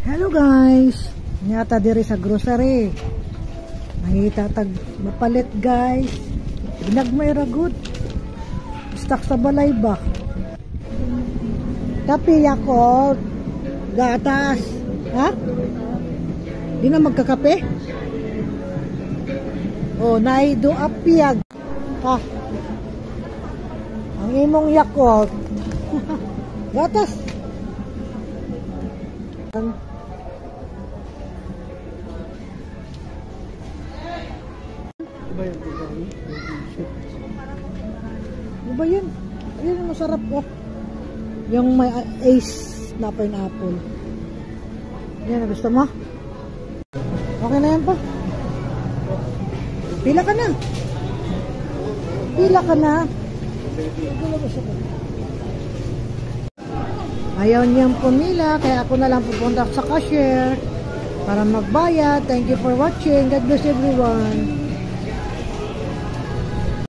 Hello guys, nyata diri sa grocery. Nangita tag mapalit guys. Ginagmay ra good. Stock sa balay ba? Tapi ako gatas. Ha? Di na magkakape? Oh, naido apiyag. Ha? Ang imong Yakult. Gatas. Ano ba yun? Ayun ang masarap ko. Yung may ace na pineapple. Yan, gusto mo? Okay na yan pa. Pila ka na. Pila ka na. Ayaw niyang pumila, kaya ako na lang pupunta sa cashier para magbayad. Thank you for watching. God bless everyone.